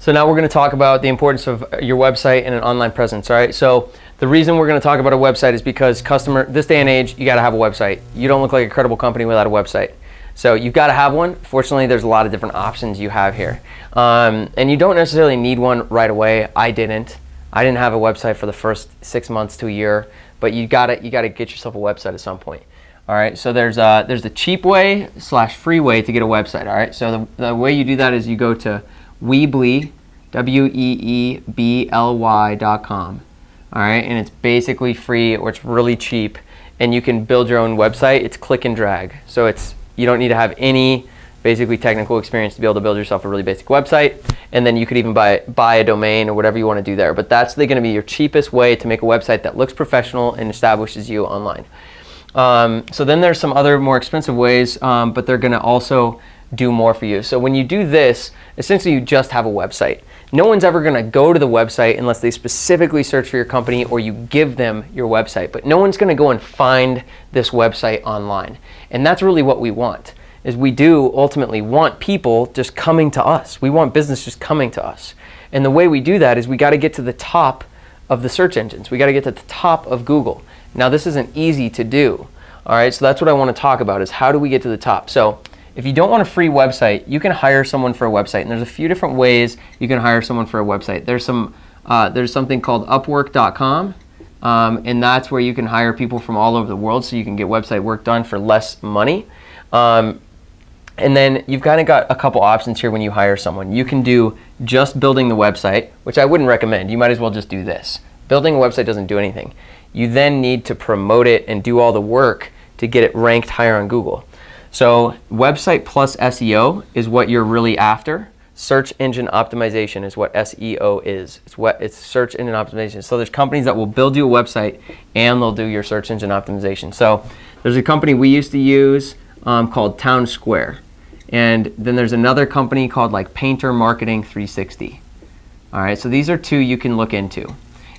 So now we're going to talk about the importance of your website and an online presence. All right. So the reason we're going to talk about a website is because this day and age, you got to have a website. You don't look like a credible company without a website. So you've got to have one. Fortunately, there's a lot of different options you have here. And you don't necessarily need one right away. I didn't have a website for the first 6 months to a year, but you got to get yourself a website at some point. All right, so there's the cheap way / free way to get a website. All right, so the way you do that is you go to Weebly, weebly.com. All right, and it's basically free or it's really cheap, and you can build your own website. It's click and drag, so you don't need to have any basically technical experience to be able to build yourself a really basic website, and then you could even buy a domain or whatever you want to do there. But that's going to be your cheapest way to make a website that looks professional and establishes you online. So then there's some other more expensive ways, but they're going to also do more for you. So when you do this, essentially you just have a website. No one's ever going to go to the website unless they specifically search for your company or you give them your website. But no one's going to go and find this website online. And that's really what we want, is we do ultimately want people just coming to us. We want business just coming to us. And the way we do that is we got to get to the top of the search engines. We got to get to the top of Google. Now this isn't easy to do. All right, so that's what I want to talk about, is how do we get to the top? So if you don't want a free website, you can hire someone for a website, and there's a few different ways you can hire someone for a website. There's something called Upwork.com, and that's where you can hire people from all over the world, so you can get website work done for less money. And then you've kind of got a couple options here when you hire someone. You can do just building the website, which I wouldn't recommend. You might as well just do this. Building a website doesn't do anything. You then need to promote it and do all the work to get it ranked higher on Google. So website plus SEO is what you're really after. Search engine optimization is what SEO is. It's search engine optimization. So there's companies that will build you a website and they'll do your search engine optimization. So there's a company we used to use called Townsquare. And then there's another company called like Painter Marketing 360. All right, so these are two you can look into.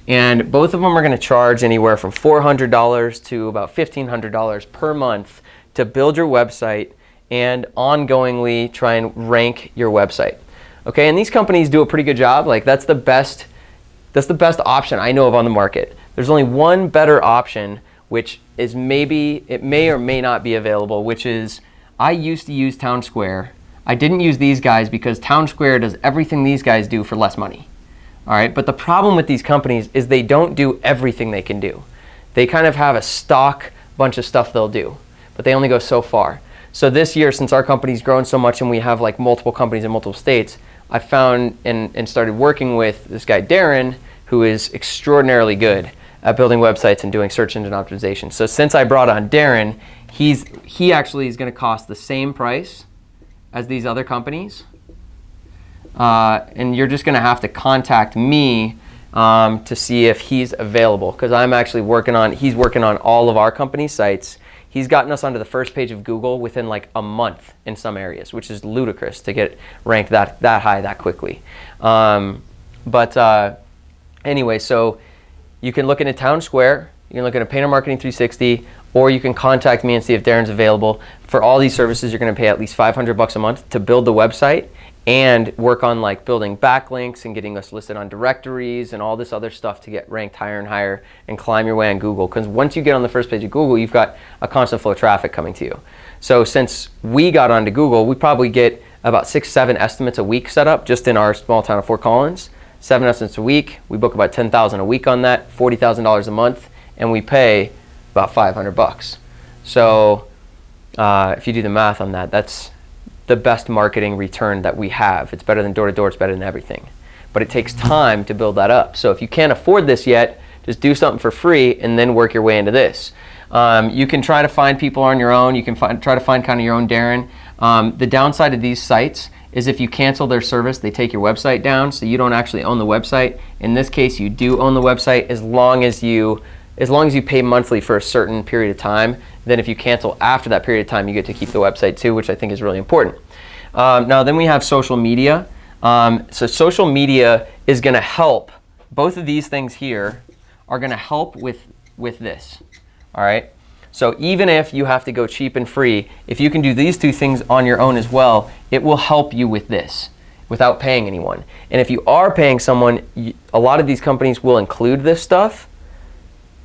And both of them are going to charge anywhere from $400 to about $1,500 per month to build your website and ongoingly try and rank your website. Okay, and these companies do a pretty good job. Like that's the best option I know of on the market. There's only one better option, which is it may or may not be available, which is I used to use Townsquare. I didn't use these guys because Townsquare does everything these guys do for less money. All right, but the problem with these companies is they don't do everything they can do. They kind of have a stock bunch of stuff they'll do, but they only go so far. So this year, since our company's grown so much and we have like multiple companies in multiple states, I found and started working with this guy, Darren, who is extraordinarily good at building websites and doing search engine optimization. So since I brought on Darren, he actually is going to cost the same price as these other companies. And you're just going to have to contact me to see if he's available, because he's working on all of our company sites. He's gotten us onto the first page of Google within like a month in some areas, which is ludicrous to get ranked that high that quickly. Anyway, so you can look into Townsquare, you can look into Painter Marketing 360, or you can contact me and see if Darren's available. For all these services, you're going to pay at least $500 a month to build the website and work on like building backlinks and getting us listed on directories and all this other stuff to get ranked higher and higher and climb your way on Google. Because once you get on the first page of Google, you've got a constant flow of traffic coming to you. So since we got onto Google, we probably get about 6-7 estimates a week set up just in our small town of Fort Collins. 7 estimates a week. We book about $10,000 a week on that, $40,000 a month, and we pay about $500. So if you do the math on that, that's the best marketing return that we have. It's better than door-to-door, it's better than everything. But it takes time to build that up. So if you can't afford this yet, just do something for free and then work your way into this. You can try to find people on your own. You can try to find kind of your own Darren. The downside of these sites is if you cancel their service, they take your website down, so you don't actually own the website. In this case, you do own the website as long as you pay monthly for a certain period of time. Then if you cancel after that period of time, you get to keep the website too, which I think is really important. Now then we have social media. So social media is going to help. Both of these things here are going to help with this. All right. So even if you have to go cheap and free, if you can do these two things on your own as well, it will help you with this. without paying anyone. And if you are paying someone, a lot of these companies will include this stuff,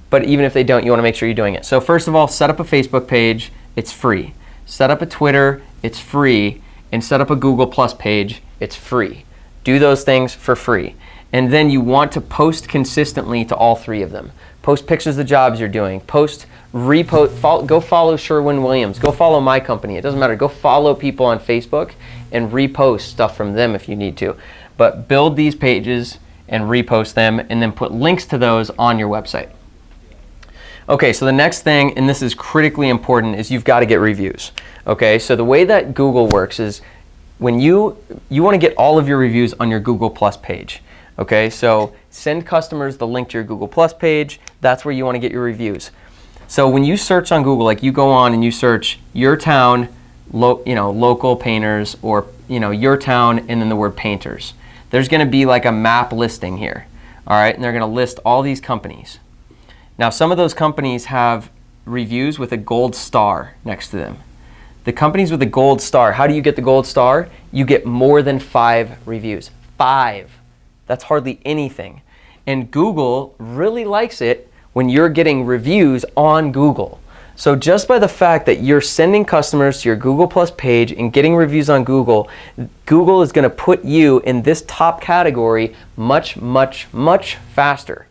but even if they don't, you want to make sure you're doing it. So first of all, set up a Facebook page, it's free. Set up a Twitter, it's free. And set up a Google Plus page, it's free. Do those things for free. And then you want to post consistently to all three of them. Post pictures of the jobs you're doing. Post, repost, go follow Sherwin-Williams. Go follow my company. It doesn't matter. Go follow people on Facebook and repost stuff from them if you need to. But build these pages and repost them, and then put links to those on your website. Okay, so the next thing, and this is critically important, is you've got to get reviews. Okay, so the way that Google works is when you want to get all of your reviews on your Google Plus page. Okay, so send customers the link to your Google Plus page. That's where you want to get your reviews. So when you search on Google, like you go on and you search your town, local painters, or your town and then the word painters, there's going to be like a map listing here. All right, and they're going to list all these companies. Now, some of those companies have reviews with a gold star next to them. The companies with a gold star, how do you get the gold star? You get more than 5 reviews. 5. That's hardly anything. And Google really likes it when you're getting reviews on Google. So just by the fact that you're sending customers to your Google Plus page and getting reviews on Google, Google is going to put you in this top category much, much, much faster.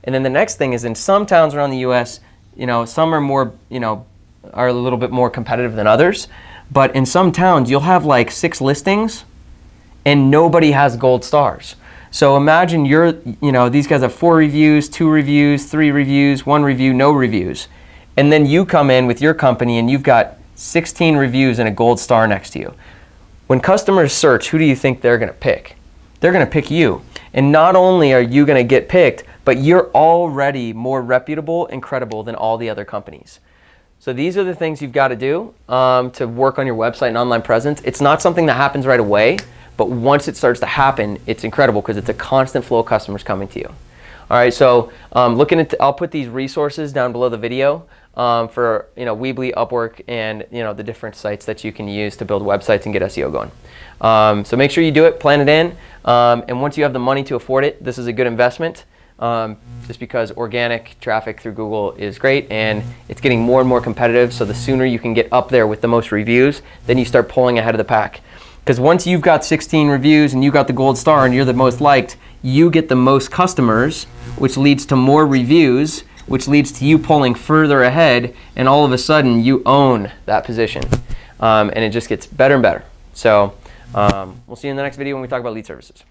And then the next thing is, in some towns around the US, some are more, are a little bit more competitive than others. But in some towns, you'll have like 6 listings and nobody has gold stars. So imagine these guys have 4 reviews, 2 reviews, 3 reviews, 1 review, no reviews. And then you come in with your company and you've got 16 reviews and a gold star next to you. When customers search, who do you think they're going to pick? They're going to pick you. And not only are you going to get picked, but you're already more reputable and credible than all the other companies. So these are the things you've got to do to work on your website and online presence. It's not something that happens right away, but once it starts to happen, it's incredible because it's a constant flow of customers coming to you. All right, so I'll put these resources down below the video for Weebly, Upwork, and the different sites that you can use to build websites and get SEO going. So make sure you do it, plan it in, and once you have the money to afford it, this is a good investment. Just because organic traffic through Google is great and it's getting more and more competitive. So the sooner you can get up there with the most reviews, then you start pulling ahead of the pack. Because once you've got 16 reviews and you got the gold star and you're the most liked, you get the most customers, which leads to more reviews, which leads to you pulling further ahead, and all of a sudden you own that position. And it just gets better and better. So we'll see you in the next video when we talk about lead services.